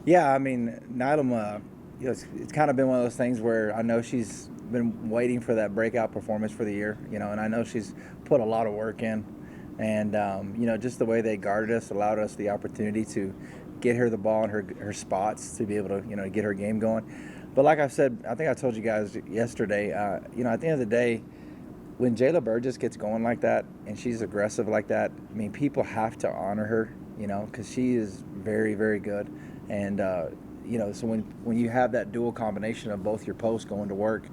Yeah, I mean, Nylam, it's kind of been one of those things where I know she's been waiting for that breakout performance for the year, and I know she's put a lot of work in. And, just the way they guarded us allowed us the opportunity to get her the ball in her spots to be able to, get her game going. But like I said, I think I told you guys yesterday, at the end of the day, when Jayla Burgess gets going like that and she's aggressive like that, I mean, people have to honor her, because she is very, very good. And, so when you have that dual combination of both your posts going to work,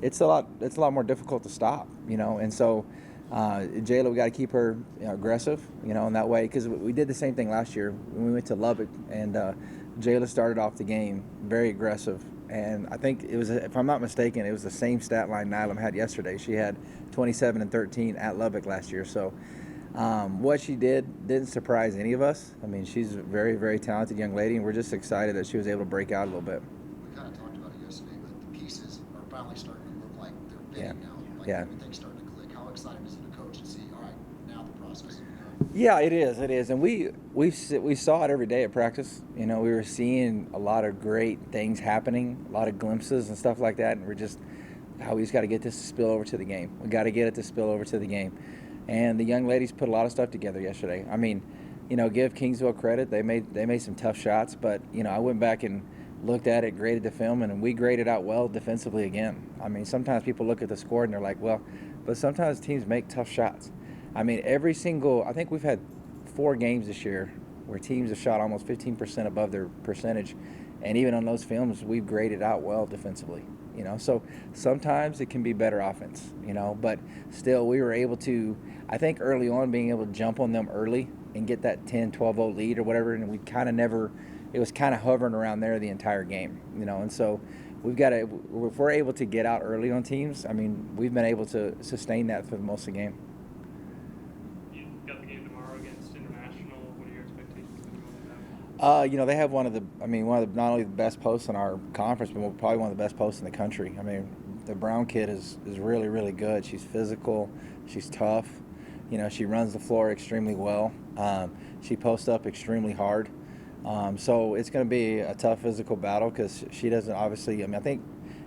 it's a lot more difficult to stop, And so Jayla, we got to keep her aggressive, in that way, because we did the same thing last year when we went to Lubbock, and Jayla started off the game very aggressive. And I think it was, if I'm not mistaken, it was the same stat line Nylam had yesterday. She had 27 and 13 at Lubbock last year. So what she didn't surprise any of us. I mean, she's a very, very talented young lady, and we're just excited that she was able to break out a little bit. We kind of talked about it yesterday, but the pieces are finally starting to look like they're fitting now. Like Yeah. everything's starting to click. How excited is it a coach to see, all right, now the process? Yeah, it is, and we saw it every day at practice. We were seeing a lot of great things happening, a lot of glimpses and stuff like that, and we just got to get this to spill over to the game. We got to get it to spill over to the game, and the young ladies put a lot of stuff together yesterday. I mean, give Kingsville credit; they made some tough shots, but I went back and looked at it, graded the film, and we graded out well defensively again. I mean, sometimes people look at the score and they're like, well, but sometimes teams make tough shots. I mean, I think we've had 4 games this year where teams have shot almost 15% above their percentage. And even on those films, we've graded out well defensively, So sometimes it can be better offense, but still we were able to, I think early on, being able to jump on them early and get that 10, 12-0 lead or whatever. And we kind of never, it was kind of hovering around there the entire game, And so we've got to, if we're able to get out early on teams, I mean, we've been able to sustain that for most of the game. They have one of the not only the best posts in our conference, but probably one of the best posts in the country. I mean, the Brown kid is really, really good. She's physical. She's tough. She runs the floor extremely well. She posts up extremely hard. So it's going to be a tough physical battle because she doesn't obviously, I think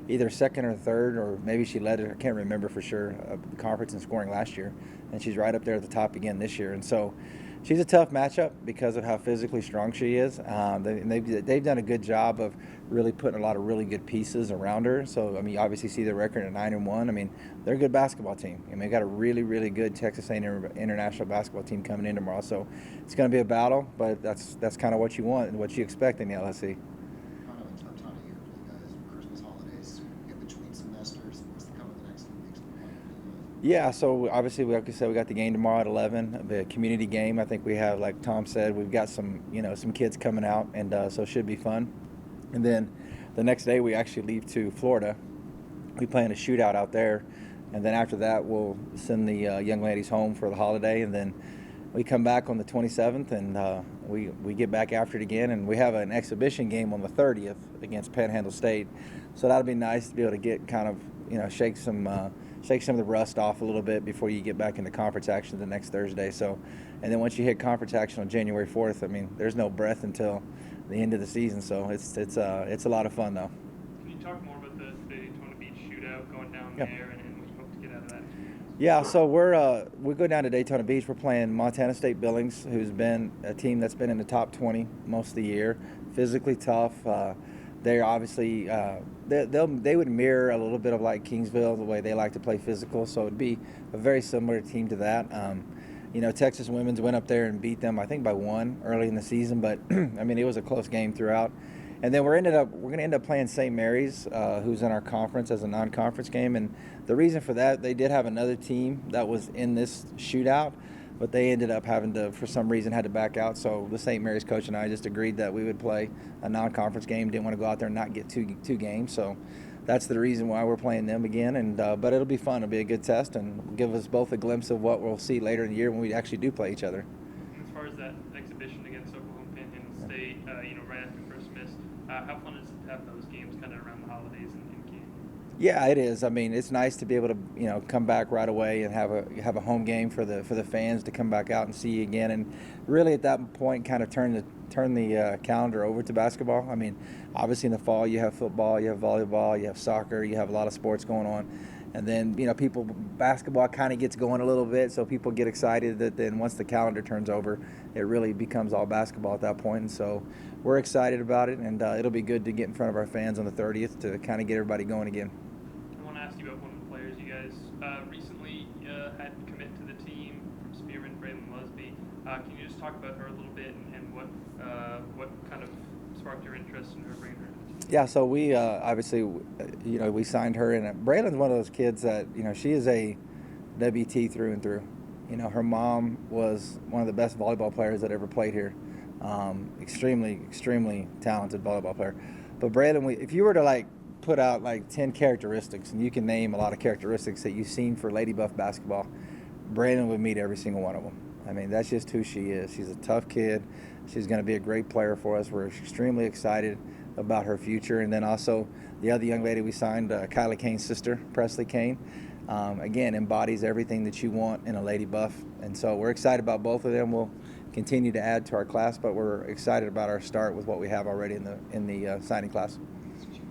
either second or third, or maybe she led it, I can't remember for sure, the conference in scoring last year. And she's right up there at the top again this year. And so she's a tough matchup because of how physically strong she is. They've done a good job of really putting a lot of really good pieces around her. So, I mean, you obviously see the record at 9-1. I mean, they're a good basketball team. I mean, they got a really, really good Texas A&M international basketball team coming in tomorrow. So it's going to be a battle, but that's kind of what you want and what you expect in the LSC. Kind of a tough time of year for you guys. Christmas holidays, in between semesters. What's coming the next few weeks? Yeah, so obviously, like I said, we got the game tomorrow at 11, the community game. I think we have, like Tom said, we've got some kids coming out, and so it should be fun. And then the next day, we actually leave to Florida. We plan a shootout out there, and then after that, we'll send the young ladies home for the holiday, and then we come back on the 27th, and we get back after it again, and we have an exhibition game on the 30th against Panhandle State. So that'll be nice to be able to get kind of, shake some of the rust off a little bit before you get back into conference action the next Thursday. So, and then once you hit conference action on January 4th, I mean, there's no breath until the end of the season. So it's a lot of fun though. Can you talk more about the Daytona Beach shootout going down there and what you hope to get out of that? Yeah, so we go down to Daytona Beach. We're playing Montana State Billings, who's been a team that's been in the top 20 most of the year. Physically tough. They're obviously they would mirror a little bit of like Kingsville, the way they like to play physical. So it'd be a very similar team to that. Texas Women's went up there and beat them, I think, by 1 early in the season. But I mean, it was a close game throughout. And then we're going to end up playing St. Mary's, who's in our conference as a non-conference game. And the reason for that, they did have another team that was in this shootout, but they ended up having to, for some reason, had to back out. So the St. Mary's coach and I just agreed that we would play a non-conference game. Didn't want to go out there and not get two games. So that's the reason why we're playing them again. And but it'll be fun. It'll be a good test and give us both a glimpse of what we'll see later in the year when we actually do play each other. As far as that exhibition against Oklahoma Panhandle State, right after Christmas, how fun is it to have those games kind of around the holidays in camp? Yeah, it is. I mean, it's nice to be able to, come back right away and have a home game for the fans to come back out and see you again, and really at that point kind of turn the calendar over to basketball. I mean, obviously in the fall you have football, you have volleyball, you have soccer, you have a lot of sports going on, and then people basketball kind of gets going a little bit, so people get excited that then once the calendar turns over, it really becomes all basketball at that point, and so we're excited about it, and it'll be good to get in front of our fans on the 30th to kind of get everybody going again. I want to ask you about one of the players you guys recently had commit to the team from Spearman, Braylon Lusby. Can you just talk about her a little bit and what kind of sparked your interest in her bringing her to the team? Yeah, so we obviously, we signed her, and Braylon's one of those kids that, she is a WT through and through. Her mom was one of the best volleyball players that ever played here. Extremely, extremely talented volleyball player. But Braylon, if you were to put out 10 characteristics, and you can name a lot of characteristics that you've seen for Lady Buff basketball, Braylon would meet every single one of them. I mean, that's just who she is. She's a tough kid. She's going to be a great player for us. We're extremely excited about her future. And then also the other young lady we signed, Kylie Kane's sister, Presley Kane, again, embodies everything that you want in a Lady Buff. And so we're excited about both of them. We'll continue to add to our class, but we're excited about our start with what we have already in the signing class.